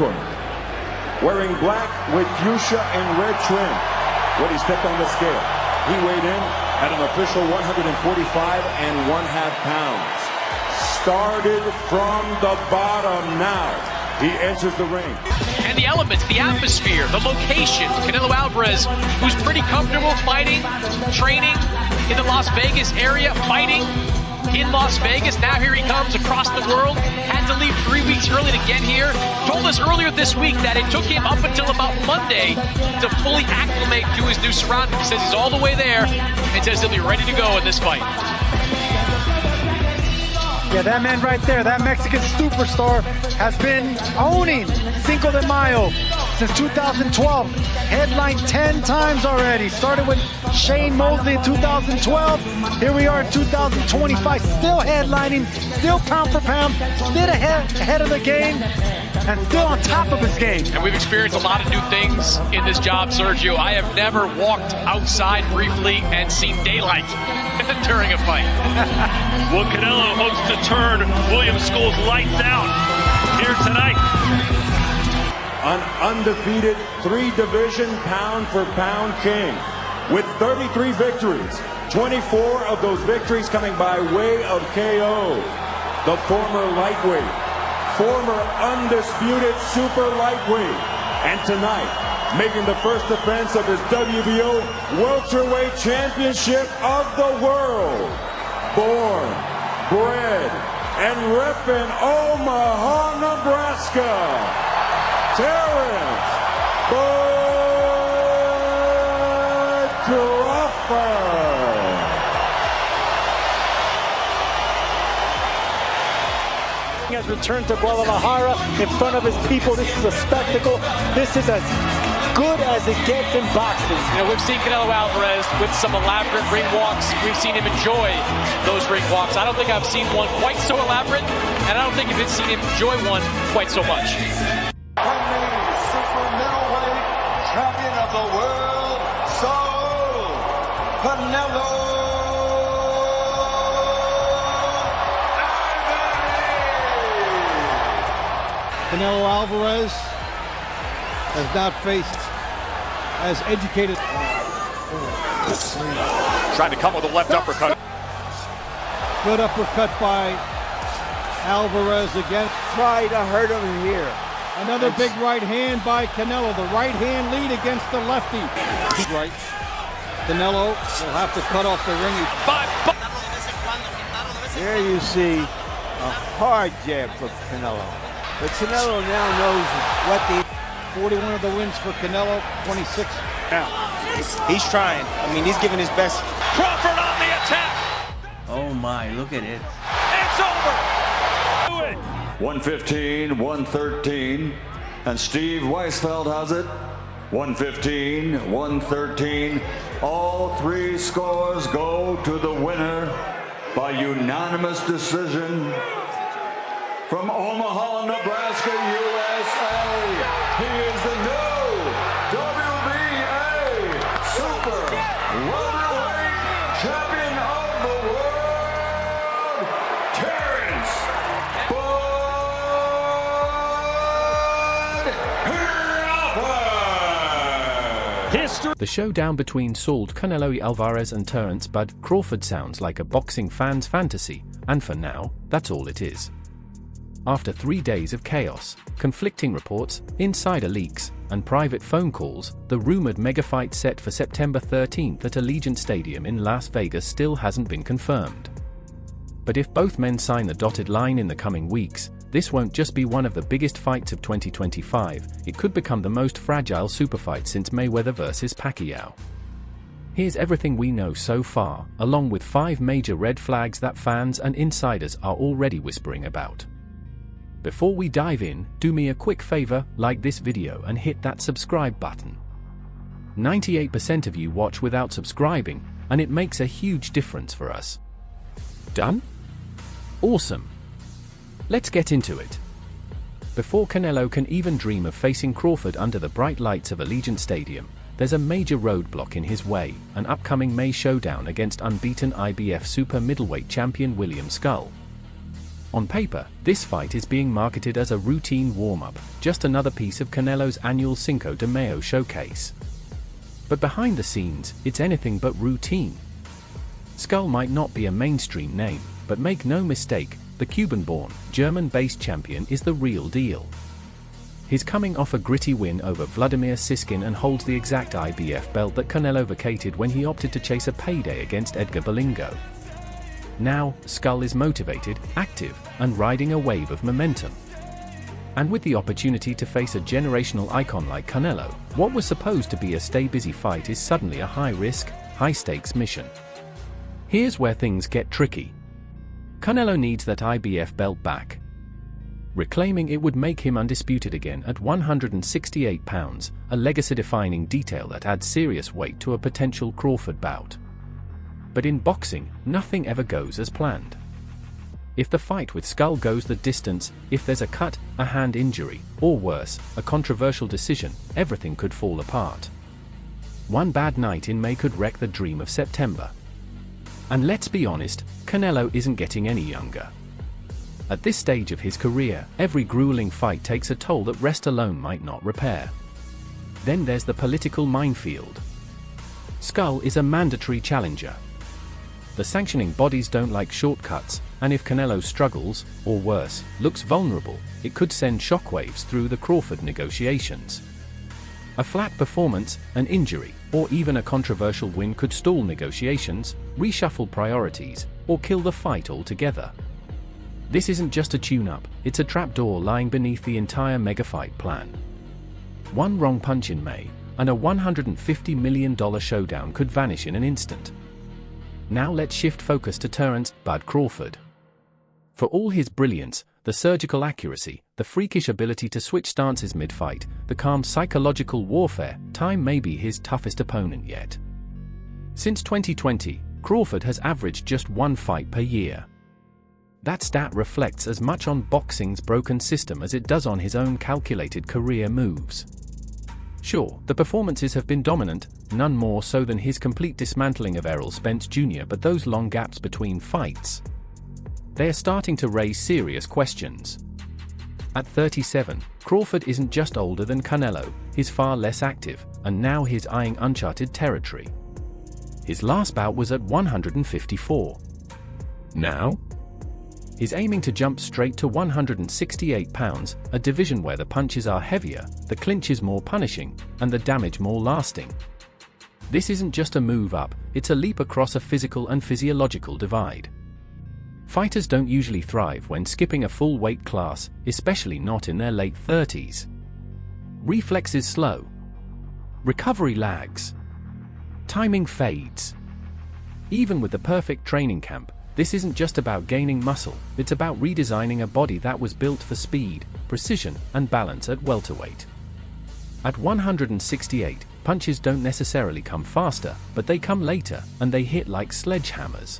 corner, wearing black with fuchsia and red trim. When he stepped on the scale, he weighed in at an official 145 1/2 pounds. Started from the bottom now. He enters the ring. And the elements, the atmosphere, the location. Canelo Alvarez, who's pretty comfortable fighting, training in the Las Vegas area, fighting in Las Vegas. Now here he comes across the world. Had to leave 3 weeks early to get here. Told us earlier this week that it took him up until about Monday to fully acclimate to his new surroundings. He says he's all the way there and says he'll be ready to go in this fight. Yeah, that man right there, that Mexican superstar, has been owning Cinco de Mayo since 2012. Headlined 10 times already. Started with Shane Mosley in 2012. Here we are in 2025, still headlining, still pound for pound, still ahead of the game, and still on top of his game. And we've experienced a lot of new things in this job, Sergio. I have never walked outside briefly and seen daylight during a fight. Well, Canelo hopes to turn William School's lights out here tonight. An undefeated 3-division pound-for-pound king with 33 victories, 24 of those victories coming by way of KO. The former lightweight, former undisputed super lightweight, and tonight making the first defense of his WBO welterweight championship of the world. Born, bred, and reppin' Omaha, Nebraska, Terence Crawford. He has returned to Guadalajara in front of his people. This is a spectacle. This is as good as it gets in boxing. You know, we've seen Canelo Alvarez with some elaborate ring walks. We've seen him enjoy those ring walks. I don't think I've seen one quite so elaborate, and I don't think I've seen him enjoy one quite so much. Super middleweight champion of the world, Saul Canelo Alvarez. Canelo Alvarez has not faced as educated. Trying to come with a left uppercut. Good uppercut by Alvarez again. Try to hurt him here. Another big right hand by Canelo. The right hand lead against the lefty. Right. Canelo will have to cut off the ring. There you see a hard jab from Canelo. But Canelo now knows what the... 41 of the wins for Canelo, 26 now. He's trying. I mean, he's giving his best. Crawford on the attack. Oh my, look at it. It's over. Do it. 115, 113, and Steve Weisfeld has it. 115, 113. All three scores go to the winner by unanimous decision from Omaha, Nebraska, USA. He is the new WBA Super Welterweight Champion of the World, Terence Crawford. History. The showdown between Saul Canelo Alvarez and Terence Bud Crawford sounds like a boxing fan's fantasy, and for now, that's all it is. After 3 days of chaos, conflicting reports, insider leaks, and private phone calls, the rumored mega fight set for September 13th at Allegiant Stadium in Las Vegas still hasn't been confirmed. But if both men sign the dotted line in the coming weeks, this won't just be one of the biggest fights of 2025, it could become the most fragile superfight since Mayweather vs. Pacquiao. Here's everything we know so far, along with 5 major red flags that fans and insiders are already whispering about. Before we dive in, do me a quick favor, like this video and hit that subscribe button. 98% of you watch without subscribing, and it makes a huge difference for us. Done? Awesome. Let's get into it. Before Canelo can even dream of facing Crawford under the bright lights of Allegiant Stadium, there's a major roadblock in his way, an upcoming May showdown against unbeaten IBF super middleweight champion William Skull. On paper, this fight is being marketed as a routine warm-up, just another piece of Canelo's annual Cinco de Mayo showcase. But behind the scenes, it's anything but routine. Skull might not be a mainstream name, but make no mistake, the Cuban-born, German-based champion is the real deal. He's coming off a gritty win over Vladimir Siskin and holds the exact IBF belt that Canelo vacated when he opted to chase a payday against Edgar Berlingo. Now, Skull is motivated, active, and riding a wave of momentum. And with the opportunity to face a generational icon like Canelo, what was supposed to be a stay-busy fight is suddenly a high-risk, high-stakes mission. Here's where things get tricky. Canelo needs that IBF belt back. Reclaiming it would make him undisputed again at 168 pounds, a legacy-defining detail that adds serious weight to a potential Crawford bout. But in boxing, nothing ever goes as planned. If the fight with Skull goes the distance, if there's a cut, a hand injury, or worse, a controversial decision, everything could fall apart. One bad night in May could wreck the dream of September. And let's be honest, Canelo isn't getting any younger. At this stage of his career, every grueling fight takes a toll that rest alone might not repair. Then there's the political minefield. Skull is a mandatory challenger. The sanctioning bodies don't like shortcuts, and if Canelo struggles, or worse, looks vulnerable, it could send shockwaves through the Crawford negotiations. A flat performance, an injury, or even a controversial win could stall negotiations, reshuffle priorities, or kill the fight altogether. This isn't just a tune-up, it's a trapdoor lying beneath the entire mega-fight plan. One wrong punch in May, and a $150 million showdown could vanish in an instant. Now let's shift focus to Terence "Bud" Crawford. For all his brilliance, the surgical accuracy, the freakish ability to switch stances mid-fight, the calm psychological warfare, time may be his toughest opponent yet. Since 2020, Crawford has averaged just one fight per year. That stat reflects as much on boxing's broken system as it does on his own calculated career moves. Sure, the performances have been dominant, none more so than his complete dismantling of Errol Spence Jr., but those long gaps between fights, they are starting to raise serious questions. At 37, Crawford isn't just older than Canelo, he's far less active, and now he's eyeing uncharted territory. His last bout was at 154. Now? He's aiming to jump straight to 168 pounds, a division where the punches are heavier, the clinch is more punishing, and the damage more lasting. This isn't just a move up, it's a leap across a physical and physiological divide. Fighters don't usually thrive when skipping a full weight class, especially not in their late 30s. Reflexes slow. Recovery lags. Timing fades. Even with the perfect training camp, this isn't just about gaining muscle, it's about redesigning a body that was built for speed, precision, and balance at welterweight. At 168, punches don't necessarily come faster, but they come later, and they hit like sledgehammers.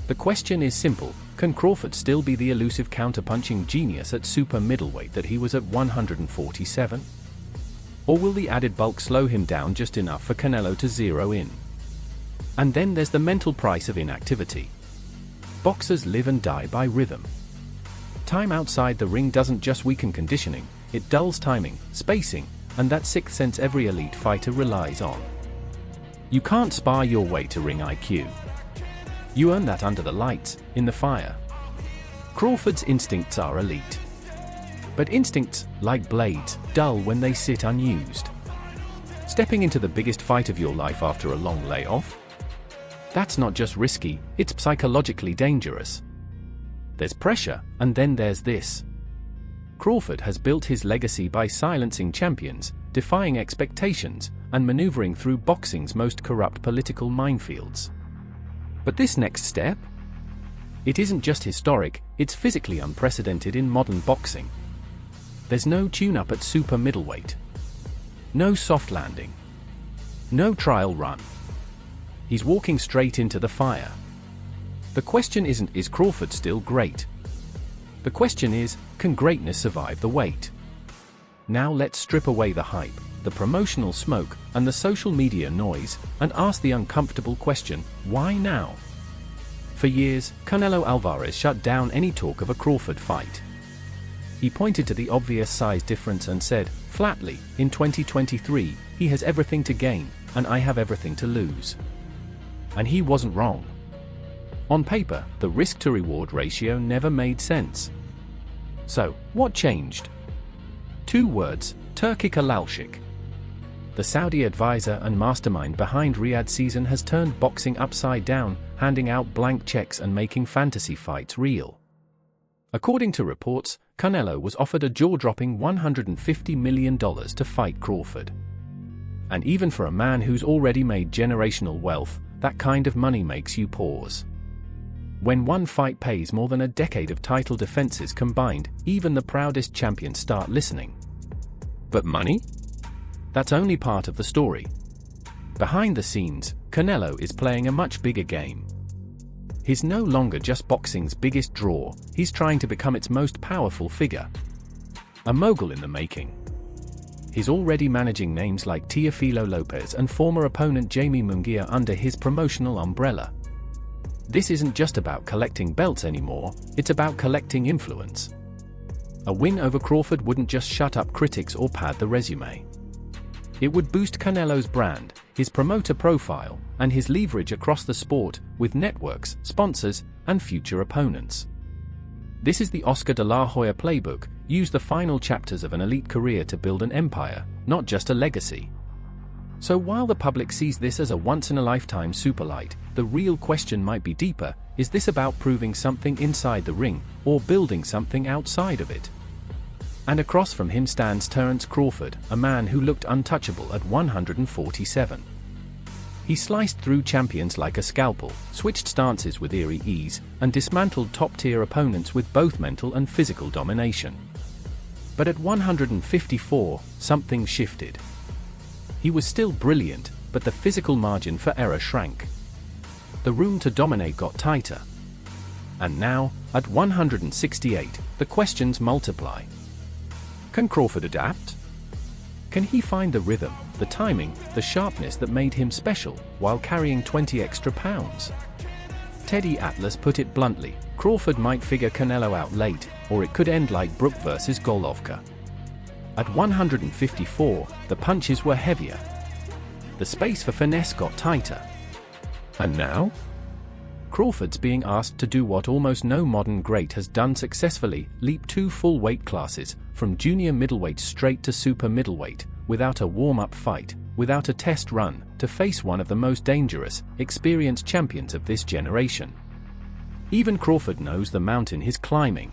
The question is simple, can Crawford still be the elusive counterpunching genius at super middleweight that he was at 147? Or will the added bulk slow him down just enough for Canelo to zero in? And then there's the mental price of inactivity. Boxers live and die by rhythm. Time outside the ring doesn't just weaken conditioning, it dulls timing, spacing, and that sixth sense every elite fighter relies on. You can't spar your way to ring IQ. You earn that under the lights, in the fire. Crawford's instincts are elite. But instincts, like blades, dull when they sit unused. Stepping into the biggest fight of your life after a long layoff? That's not just risky, it's psychologically dangerous. There's pressure, and then there's this. Crawford has built his legacy by silencing champions, defying expectations, and maneuvering through boxing's most corrupt political minefields. But this next step? It isn't just historic, it's physically unprecedented in modern boxing. There's no tune-up at super middleweight. No soft landing. No trial run. He's walking straight into the fire. The question isn't, is Crawford still great? The question is, can greatness survive the wait? Now let's strip away the hype, the promotional smoke, and the social media noise, and ask the uncomfortable question, why now? For years, Canelo Alvarez shut down any talk of a Crawford fight. He pointed to the obvious size difference and said, flatly, in 2023, he has everything to gain, and I have everything to lose. And he wasn't wrong. On paper, the risk-to-reward ratio never made sense. So, what changed? 2 words, Turkic Alalshik. The Saudi advisor and mastermind behind Riyadh season has turned boxing upside down, handing out blank checks and making fantasy fights real. According to reports, Canelo was offered a jaw-dropping $150 million to fight Crawford. And even for a man who's already made generational wealth, that kind of money makes you pause. When one fight pays more than a decade of title defenses combined, even the proudest champions start listening. But money? That's only part of the story. Behind the scenes, Canelo is playing a much bigger game. He's no longer just boxing's biggest draw, he's trying to become its most powerful figure. A mogul in the making. He's already managing names like Teofimo Lopez and former opponent Jamie Munguia under his promotional umbrella. This isn't just about collecting belts anymore, it's about collecting influence. A win over Crawford wouldn't just shut up critics or pad the resume. It would boost Canelo's brand, his promoter profile, and his leverage across the sport, with networks, sponsors, and future opponents. This is the Oscar de la Hoya playbook: use the final chapters of an elite career to build an empire, not just a legacy. So while the public sees this as a once-in-a-lifetime superlight, the real question might be deeper: is this about proving something inside the ring, or building something outside of it? And across from him stands Terence Crawford, a man who looked untouchable at 147. He sliced through champions like a scalpel, switched stances with eerie ease, and dismantled top-tier opponents with both mental and physical domination. But at 154, something shifted. He was still brilliant, but the physical margin for error shrank. The room to dominate got tighter. And now, at 168, the questions multiply. Can Crawford adapt? Can he find the rhythm, the timing, the sharpness that made him special, while carrying 20 extra pounds? Teddy Atlas put it bluntly: Crawford might figure Canelo out late, or it could end like Brook versus Golovkin. At 154, the punches were heavier. The space for finesse got tighter. And now? Crawford's being asked to do what almost no modern great has done successfully: leap 2 full weight classes, from junior middleweight straight to super middleweight, without a warm-up fight, without a test run, to face one of the most dangerous, experienced champions of this generation. Even Crawford knows the mountain he's climbing.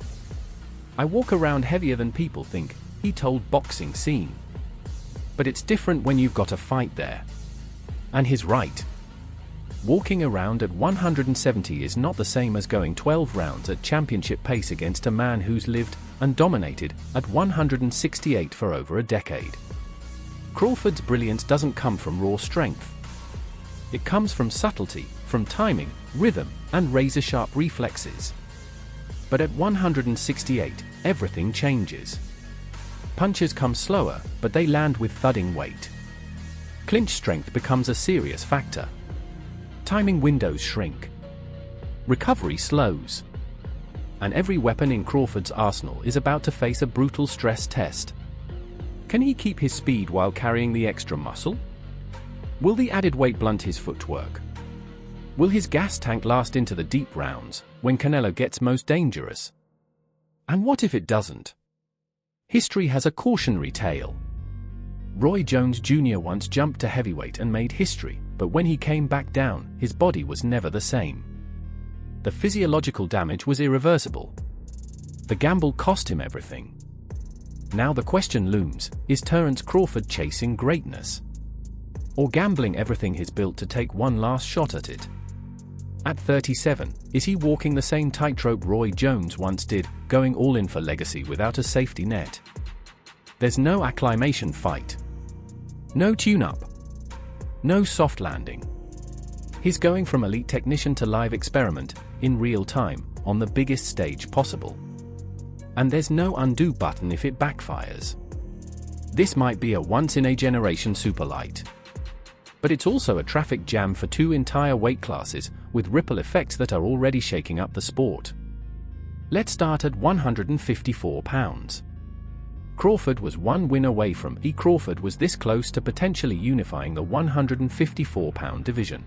"I walk around heavier than people think," he told Boxing Scene. But it's different when you've got a fight there. And he's right. Walking around at 170 is not the same as going 12 rounds at championship pace against a man who's lived and dominated at 168 for over a decade. Crawford's brilliance doesn't come from raw strength. It comes from subtlety, from timing, rhythm, and razor-sharp reflexes. But at 168, everything changes. Punches come slower, but they land with thudding weight. Clinch strength becomes a serious factor. Timing windows shrink. Recovery slows. And every weapon in Crawford's arsenal is about to face a brutal stress test. Can he keep his speed while carrying the extra muscle? Will the added weight blunt his footwork? Will his gas tank last into the deep rounds, when Canelo gets most dangerous? And what if it doesn't? History has a cautionary tale. Roy Jones Jr. once jumped to heavyweight and made history, but when he came back down, his body was never the same. The physiological damage was irreversible. The gamble cost him everything. Now the question looms: is Terence Crawford chasing greatness? Or gambling everything he's built to take one last shot at it? At 37, is he walking the same tightrope Roy Jones once did, going all in for legacy without a safety net? There's no acclimation fight. No tune-up. No soft landing. He's going from elite technician to live experiment, in real time, on the biggest stage possible. And there's no undo button if it backfires. This might be a once-in-a-generation superlight. But it's also a traffic jam for 2 entire weight classes, with ripple effects that are already shaking up the sport. Let's start at 154 pounds. Crawford was 1 win away from Crawford was this close to potentially unifying the 154-pound division.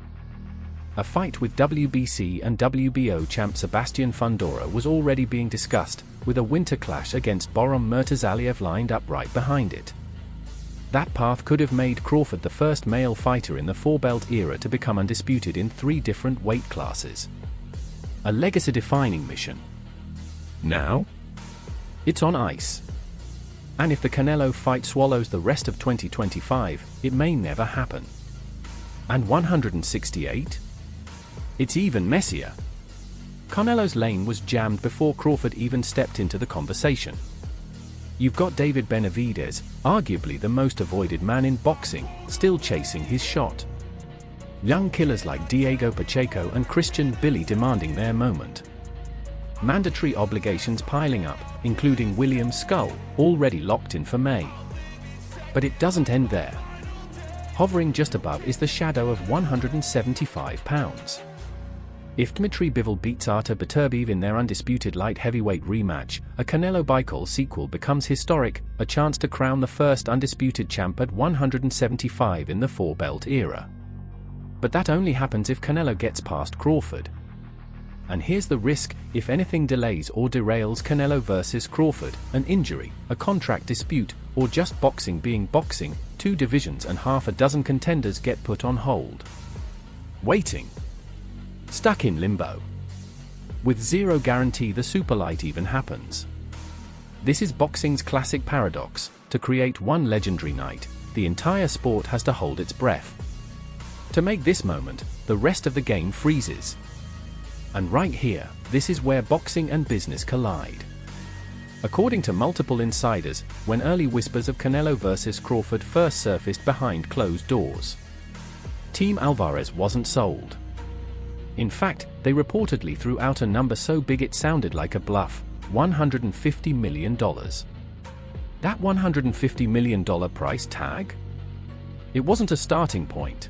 A fight with WBC and WBO champ Sebastian Fundora was already being discussed, with a winter clash against Borom Murtazaliev lined up right behind it. That path could have made Crawford the first male fighter in the 4-belt era to become undisputed in 3 different weight classes. A legacy-defining mission. Now, it's on ice. And if the Canelo fight swallows the rest of 2025, it may never happen. And 168? It's even messier. Canelo's lane was jammed before Crawford even stepped into the conversation. You've got David Benavidez, arguably the most avoided man in boxing, still chasing his shot. Young killers like Diego Pacheco and Christian Billy demanding their moment. Mandatory obligations piling up, including William Skull, already locked in for May. But it doesn't end there. Hovering just above is the shadow of 175 pounds. If Dmitry Bivol beats Artur Beterbiev in their undisputed light heavyweight rematch, a Canelo Bicol sequel becomes historic, a chance to crown the first undisputed champ at 175 in the 4-belt era. But that only happens if Canelo gets past Crawford. And here's the risk: if anything delays or derails Canelo versus Crawford, an injury, a contract dispute, or just boxing being boxing, 2 divisions and half a dozen contenders get put on hold. Waiting. Stuck in limbo. With zero guarantee the superlight even happens. This is boxing's classic paradox: to create one legendary night, the entire sport has to hold its breath. To make this moment, the rest of the game freezes. And right here, this is where boxing and business collide. According to multiple insiders, when early whispers of Canelo versus Crawford first surfaced behind closed doors, Team Alvarez wasn't sold. In fact, they reportedly threw out a number so big it sounded like a bluff: $150 million. That $150 million price tag? It wasn't a starting point.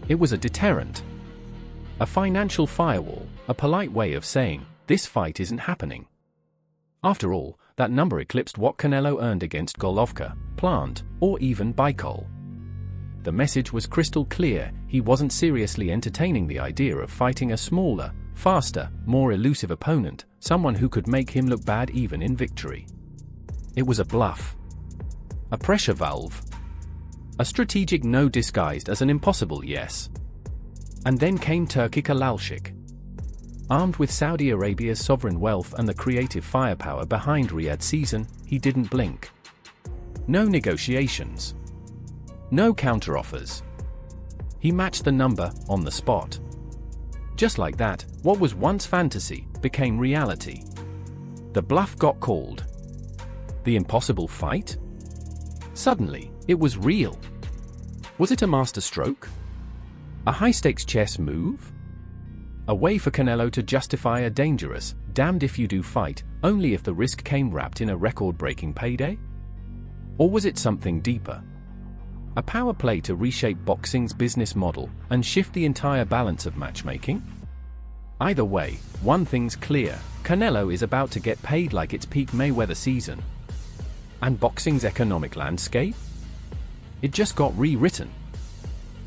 It was a deterrent. A financial firewall, a polite way of saying, this fight isn't happening. After all, that number eclipsed what Canelo earned against Golovkin, Plant, or even Bicol. The message was crystal clear: he wasn't seriously entertaining the idea of fighting a smaller, faster, more elusive opponent, someone who could make him look bad even in victory. It was a bluff. A pressure valve. A strategic no disguised as an impossible yes. And then came Turkic Alalshik. Armed with Saudi Arabia's sovereign wealth and the creative firepower behind Riyadh's season, he didn't blink. No negotiations. No counteroffers. He matched the number on the spot. Just like that, what was once fantasy became reality. The bluff got called. The impossible fight? Suddenly, it was real. Was it a masterstroke? A high-stakes chess move? A way for Canelo to justify a dangerous, damned-if-you-do fight, only if the risk came wrapped in a record-breaking payday? Or was it something deeper? A power play to reshape boxing's business model and shift the entire balance of matchmaking? Either way, one thing's clear: Canelo is about to get paid like it's peak Mayweather season. And boxing's economic landscape? It just got rewritten.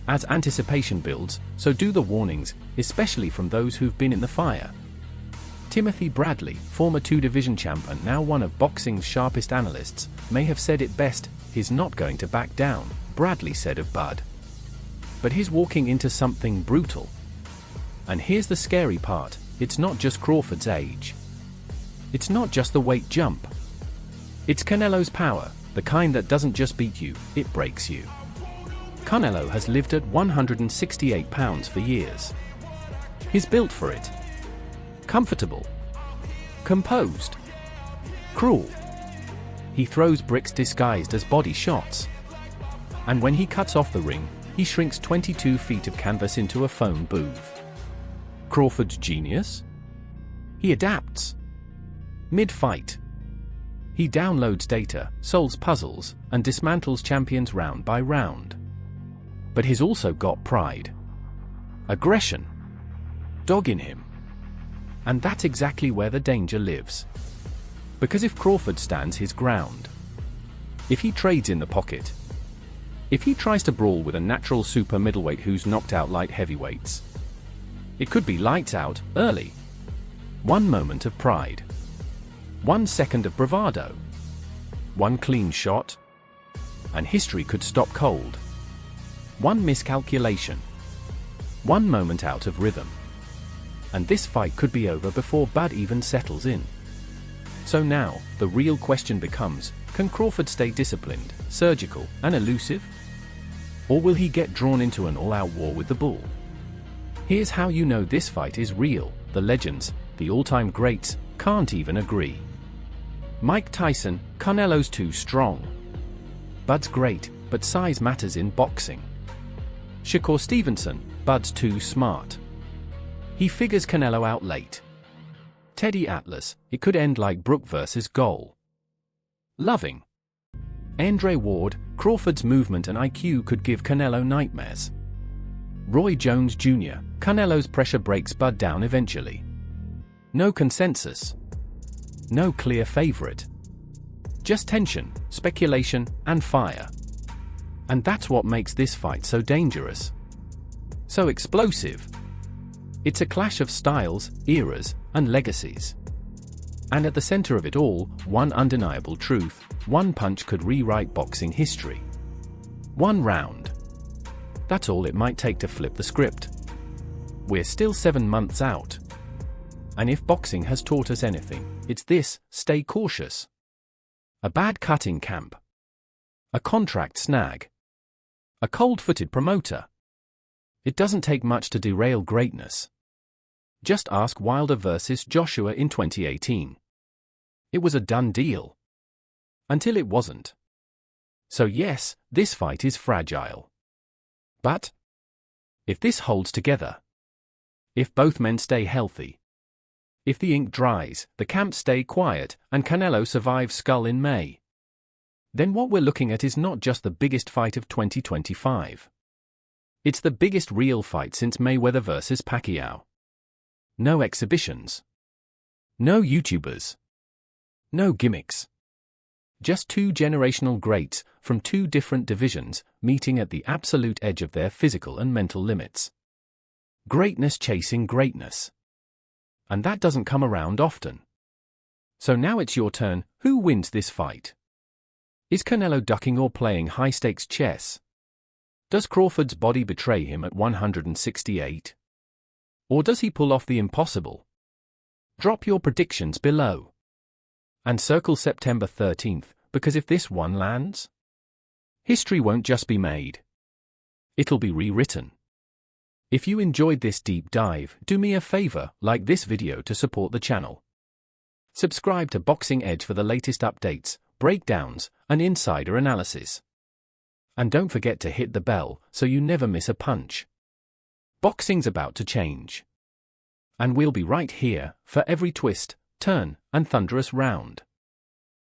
As anticipation builds, so do the warnings, especially from those who've been in the fire. Timothy Bradley, former 2-division champ and now one of boxing's sharpest analysts, may have said it best: he's not going to back down, Bradley said of Bud. But he's walking into something brutal. And here's the scary part: it's not just Crawford's age. It's not just the weight jump. It's Canelo's power, the kind that doesn't just beat you, it breaks you. Canelo has lived at 168 pounds for years. He's built for it. Comfortable. Composed. Cruel. He throws bricks disguised as body shots. And when he cuts off the ring, he shrinks 22 feet of canvas into a phone booth. Crawford's genius? He adapts. Mid-fight. He downloads data, solves puzzles, and dismantles champions round by round. But he's also got pride, aggression, dog in him. And that's exactly where the danger lives. Because if Crawford stands his ground, if he trades in the pocket, if he tries to brawl with a natural super middleweight who's knocked out light heavyweights, it could be lights out early. One moment of pride, 1 second of bravado, one clean shot, and history could stop cold. One miscalculation, one moment out of rhythm, and this fight could be over before Bud even settles in. So now, the real question becomes, can Crawford stay disciplined, surgical, and elusive? Or will he get drawn into an all-out war with the bull? Here's how you know this fight is real. The legends, the all-time greats, can't even agree. Mike Tyson, Canelo's too strong. Bud's great, but size matters in boxing. Shakur Stevenson, Bud's too smart. He figures Canelo out late. Teddy Atlas, it could end like Brook versus Goal. Loving. Andre Ward, Crawford's movement and IQ could give Canelo nightmares. Roy Jones Jr., Canelo's pressure breaks Bud down eventually. No consensus. No clear favorite. Just tension, speculation, and fire. And that's what makes this fight so dangerous. So explosive. It's a clash of styles, eras, and legacies. And at the center of it all, one undeniable truth: one punch could rewrite boxing history. One round. That's all it might take to flip the script. We're still 7 months out. And if boxing has taught us anything, it's this: stay cautious. A bad cut in camp. A contract snag. A cold-footed promoter. It doesn't take much to derail greatness. Just ask Wilder versus Joshua in 2018. It was a done deal. Until it wasn't. So yes, this fight is fragile. But if this holds together, if both men stay healthy, if the ink dries, the camps stay quiet, and Canelo survives Skull in May, then what we're looking at is not just the biggest fight of 2025. It's the biggest real fight since Mayweather versus Pacquiao. No exhibitions. No YouTubers. No gimmicks. Just two generational greats from two different divisions meeting at the absolute edge of their physical and mental limits. Greatness chasing greatness. And that doesn't come around often. So now it's your turn. Who wins this fight? Is Canelo ducking or playing high-stakes chess? Does Crawford's body betray him at 168? Or does he pull off the impossible? Drop your predictions below. And circle September 13th, because if this one lands, history won't just be made. It'll be rewritten. If you enjoyed this deep dive, do me a favor, like this video to support the channel. Subscribe to Boxing Edge for the latest updates, breakdowns, and insider analysis. And don't forget to hit the bell so you never miss a punch. Boxing's about to change. And we'll be right here for every twist, turn, and thunderous round.